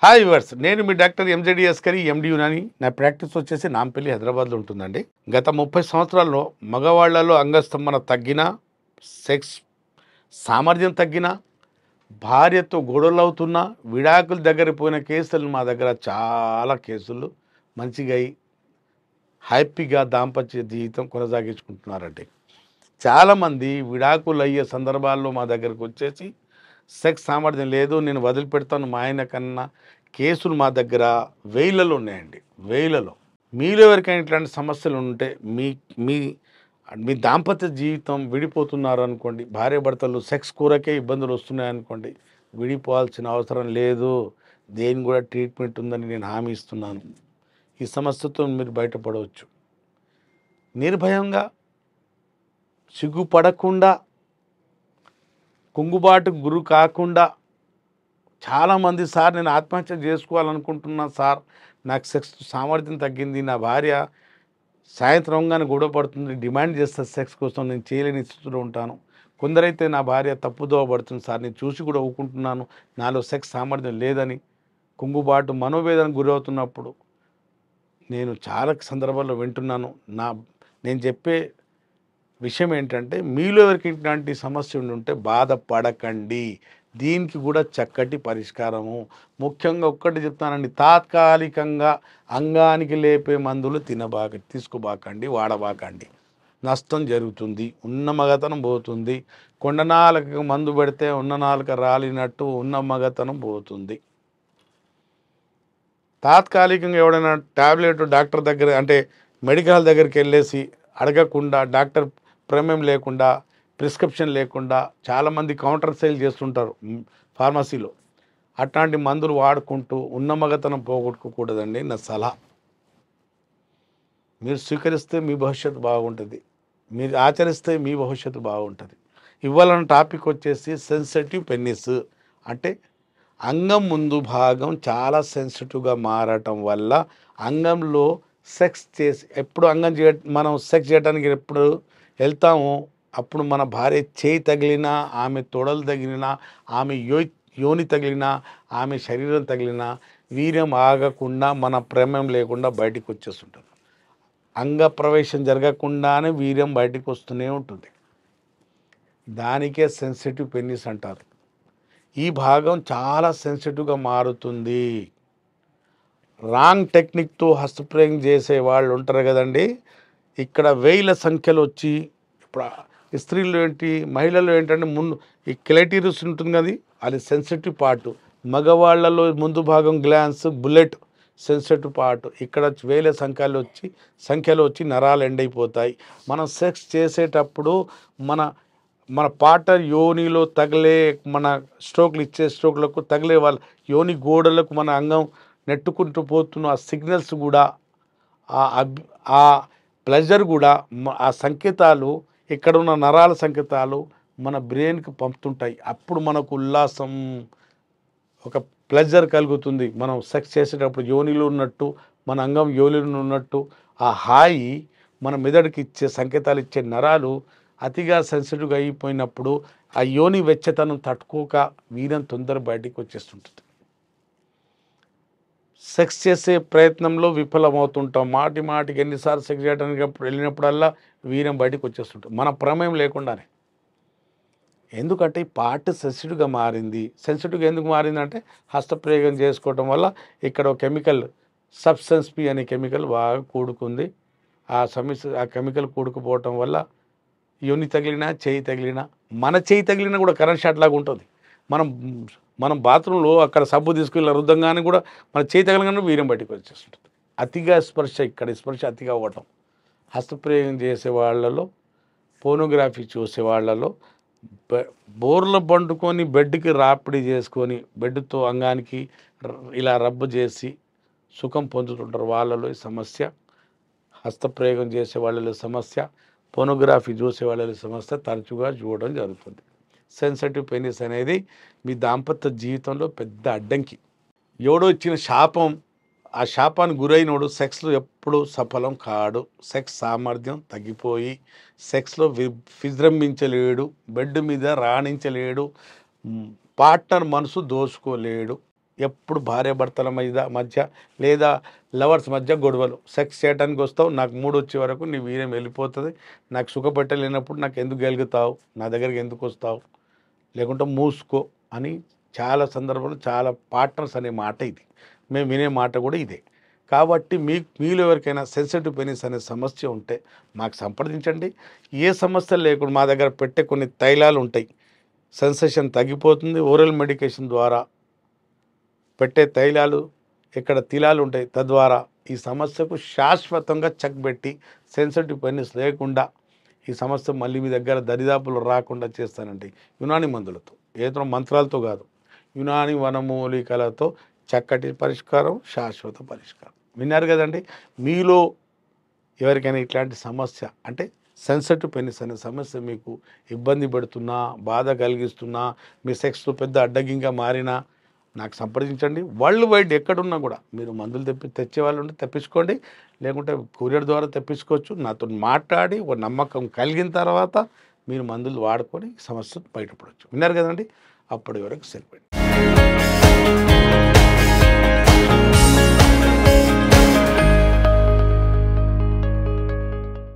Hi viewers, నేను మీ doctor ఎంజెడి Askari ఎండి యునాని. నా practice వచ్చేసి నాంపల్లి హైదరాబాద్లో ఉంటుందండి. గత 30 సంవత్సరాల్లో మగవాళ్లలో అంగస్తంభన తగ్గినా, సెక్స్ సామర్థ్యం తగ్గినా, భార్యతో గొడవలు అవుతున్నా, విడాకుల దగ్గర పోయిన కేసులు మా దగ్గర చాలా కేసులు మంచిగా అయి హ్యాపీగా దాంపత్య జీవితం కొనసాగించుకుంటున్నారండి. చాలామంది విడాకులు అయ్యే సందర్భాల్లో మా దగ్గరకు వచ్చేసి సెక్స్ సామర్థ్యం లేదు, నేను వదిలిపెడతాను మా ఆయన కన్నా కేసులు మా దగ్గర వేలలో ఉన్నాయండి, వేలలో. మీలో ఎవరికైనా ఇట్లాంటి సమస్యలు ఉంటే మీ మీ మీ దాంపత్య జీవితం విడిపోతున్నారు అనుకోండి, భార్యాభర్తలు సెక్స్ కూరకే ఇబ్బందులు వస్తున్నాయనుకోండి, విడిపోవాల్సిన అవసరం లేదు, దేని కూడా ట్రీట్మెంట్ ఉందని నేను హామీ ఇస్తున్నాను. ఈ సమస్యతో మీరు బయటపడవచ్చు. నిర్భయంగా, సిగ్గుపడకుండా, కుంగుబాటుకు గురి కాకుండా. చాలామంది, సార్ నేను ఆత్మహత్య చేసుకోవాలనుకుంటున్నా సార్, నాకు సెక్స్ సామర్థ్యం తగ్గింది, నా భార్య సాయంత్రంగానే గొడవ పడుతుంది, డిమాండ్ చేస్తుంది సెక్స్ కోసం, నేను చేయలేని స్థితిలో ఉంటాను. కొందరైతే నా భార్య తప్పుదోవ పడుతుంది సార్, నేను చూసి కూడా ఊరుకుంటున్నాను, నాలో సెక్స్ సామర్థ్యం లేదని కుంగుబాటు మనోవేదనకు గురవుతున్నప్పుడు నేను చాలా సందర్భాల్లో వింటున్నాను. నేను చెప్పే విషయం ఏంటంటే, మీలో ఎవరికి ఇట్లాంటి సమస్య ఉంటే బాధపడకండి, దీనికి కూడా చక్కటి పరిష్కారము. ముఖ్యంగా ఒక్కటి చెప్తానండి, తాత్కాలికంగా అంగానికి లేపే మందులు తీసుకోబాకండి, వాడబాకండి. నష్టం జరుగుతుంది, ఉన్న మగతనం పోతుంది. కొండనాలకు మందు పెడితే ఉన్న నాలుక రాలినట్టు ఉన్న మగతనం పోతుంది. తాత్కాలికంగా ఎవడైనా ట్యాబ్లెట్ డాక్టర్ దగ్గర అంటే మెడికల్ దగ్గరికి వెళ్ళేసి అడగకుండా, డాక్టర్ ప్రమేయం లేకుండా, ప్రిస్క్రిప్షన్ లేకుండా చాలామంది కౌంటర్ సేల్ చేస్తుంటారు ఫార్మసీలో. అట్లాంటి మందులు వాడుకుంటూ ఉన్న మగతనం పోగొట్టుకోకూడదండి నా సలహా. మీరు స్వీకరిస్తే మీ భవిష్యత్తు బాగుంటుంది, మీరు ఆచరిస్తే మీ భవిష్యత్తు బాగుంటుంది. ఇవాళ టాపిక్ వచ్చేసి సెన్సిటివ్ పెన్నిస్. అంటే అంగం ముందు భాగం చాలా సెన్సిటివ్గా మారటం వల్ల అంగంలో సెక్స్ చేసి ఎప్పుడు మనం సెక్స్ చేయడానికి ఎప్పుడు వెళ్తామో అప్పుడు మన భార్య చేయి తగిలినా, ఆమె తొడలు తగిలినా, ఆమె యోని తగిలినా, ఆమె శరీరం తగిలినా వీర్యం ఆగకుండా, మన ప్రమేయం లేకుండా బయటికి వచ్చేస్తుంటుంది. అంగ ప్రవేశం జరగకుండానే వీర్యం బయటికి వస్తూనే ఉంటుంది. దానికే సెన్సిటివ్ పెన్నిస్ అంటారు. ఈ భాగం చాలా సెన్సిటివ్గా మారుతుంది. రాంగ్ టెక్నిక్తో హస్తప్రయోగం చేసే వాళ్ళు ఉంటారు కదండి, ఇక్కడ వేల సంఖ్యలో వచ్చి. ఇప్పుడు స్త్రీలు ఏంటి, మహిళలు ఏంటంటే ముందు ఈ క్లైటీరియస్ ఉంటుంది కదా, అది సెన్సిటివ్ పార్ట్. మగవాళ్లలో ముందు భాగం గ్లాన్స్, బుల్లెట్ సెన్సిటివ్ పార్ట్. ఇక్కడ వేల సంఖ్యలో వచ్చి నరాలు ఎండైపోతాయి. మనం సెక్స్ చేసేటప్పుడు మన పార్ట్నర్ యోనిలో తగిలే, మన ఇచ్చే స్ట్రోక్లకు తగిలే వాళ్ళ యోని గోడలకు మన అంగం నెట్టుకుంటూ పోతున్న ఆ సిగ్నల్స్ కూడా, ఆ ప్లెజర్ కూడా, ఆ సంకేతాలు, ఇక్కడ ఉన్న నరాల సంకేతాలు మన బ్రెయిన్కి పంపుతుంటాయి. అప్పుడు మనకు ఉల్లాసం, ఒక ప్లెజర్ కలుగుతుంది. మనం సెక్స్ చేసేటప్పుడు యోనిలో ఉన్నట్టు, మన అంగం యోనిలో ఉన్నట్టు ఆ హాయి మన మెదడుకి ఇచ్చే సంకేతాలు ఇచ్చే నరాలు అతిగా సెన్సిటివ్గా అయిపోయినప్పుడు ఆ యోని వెచ్చతనం తట్టుకోక వీర్యం తొందర బయటికి వచ్చేస్తుంటుంది. సెక్స్ చేసే ప్రయత్నంలో విఫలమవుతుంటాం. మాటికి ఎన్నిసార్లు సెక్స్ చేయడానికి వెళ్ళినప్పుడల్లా వీర్యం బయటికి వచ్చేస్తుంటుంది, మన ప్రమేయం లేకుండానే. ఎందుకంటే ఈ పార్ట్ సెన్సిటివ్గా మారింది. సెన్సిటివ్గా ఎందుకు మారిందంటే హస్తప్రయోగం చేసుకోవటం వల్ల ఇక్కడ ఒక కెమికల్, సబ్స్టెన్స్ పి అనే కెమికల్ బాగా కూడుకుంది. ఆ కెమికల్ కూడుకుపోవటం వల్ల యోని తగిలినా, చేయి తగిలినా, మన చేయి తగిలినా కూడా కరెంట్ షాట్ లాగా ఉంటుంది. మనం బాత్రూంలో అక్కడ సబ్బు తీసుకెళ్ళి రుద్దంగానే కూడా మన చేయి తగలగానే వీర్యం బయటకు వచ్చేస్తుంటుంది. అతిగా స్పర్శ, ఇక్కడ స్పర్శ అతిగా అవ్వటం. హస్తప్రయోగం చేసే వాళ్ళలో, పోర్నోగ్రఫీ చూసే వాళ్ళలో బోర్లు పండుకొని బెడ్కి రాపిడి చేసుకొని బెడ్తో అంగానికి ఇలా రబ్బు చేసి సుఖం పొందుతుంటారు. వాళ్ళలో ఈ సమస్య, హస్తప్రయోగం చేసే వాళ్ళలో సమస్య, పోర్నోగ్రఫీ చూసే వాళ్ళలో సమస్య తరచుగా చూడడం జరుగుతుంది. సెన్సిటివ్ పెనిస్ అనేది మీ దాంపత్య జీవితంలో పెద్ద అడ్డంకి. ఎవడో ఇచ్చిన శాపం, ఆ శాపానికి గురైనోడు సెక్స్లో ఎప్పుడు సఫలం కాడు. సెక్స్ సామర్థ్యం తగ్గిపోయి సెక్స్లో విజృంభించలేడు, బెడ్ మీద రాణించలేడు, పార్ట్నర్ మనసు దోచుకోలేడు. ఎప్పుడు భార్యాభర్తల మధ్య లేదా లవర్స్ మధ్య గొడవలు. సెక్స్ చేయడానికి వస్తావు, నాకు మూడొచ్చే వరకు నీ వీర్యం వెళ్ళిపోతుంది. నాకు సుఖపెట్టలేనప్పుడు నాకు ఎందుకు గెలుగుతావు, నా దగ్గరికి ఎందుకు వస్తావు, లేకుంటే మూసుకో అని చాలా సందర్భాలు చాలా పార్ట్నర్స్ అనే మాట ఇది. మేము వినే మాట కూడా ఇదే. కాబట్టి మీలో ఎవరికైనా సెన్సిటివ్ పెనిస్ అనే సమస్య ఉంటే మాకు సంప్రదించండి. ఏ సమస్య లేకుండా మా దగ్గర పెట్టే కొన్ని తైలాలు ఉంటాయి. సెన్సేషన్ తగ్గిపోతుంది. ఓరల్ మెడికేషన్ ద్వారా పెట్టే తైలాలు, ఇక్కడ తిలాలు ఉంటాయి. తద్వారా ఈ సమస్యకు శాశ్వతంగా చెక్ పెట్టి సెన్సిటివ్ పెనిస్ లేకుండా ఈ సమస్య మళ్ళీ మీ దగ్గర దరిదాపులు రాకుండా చేస్తానండి యునాని మందులతో. ఏదో మంత్రాలతో కాదు, యునాని వనమూలికలతో చక్కటి పరిష్కారం, శాశ్వత పరిష్కారం. విన్నారు కదండి. మీలో ఎవరికైనా ఇట్లాంటి సమస్య అంటే సెన్సిటివ్ పెనిస్ అనే సమస్య మీకు ఇబ్బంది పెడుతున్నా, బాధ కలిగిస్తున్నా, మీ సెక్స్లో పెద్ద అడ్డగింగా మారినా నాకు సంప్రదించండి. వరల్డ్ వైడ్ ఎక్కడున్నా కూడా మీరు మందులు తెచ్చే వాళ్ళు ఉంటే తెప్పించుకోండి, లేకుంటే కొరియర్ ద్వారా తెప్పించుకోవచ్చు. నాతో మాట్లాడి ఒక నమ్మకం కలిగిన తర్వాత మీరు మందులు వాడుకొని సమస్య బయటపడవచ్చు. విన్నారు కదండి. అప్పటి వరకు సెలవు.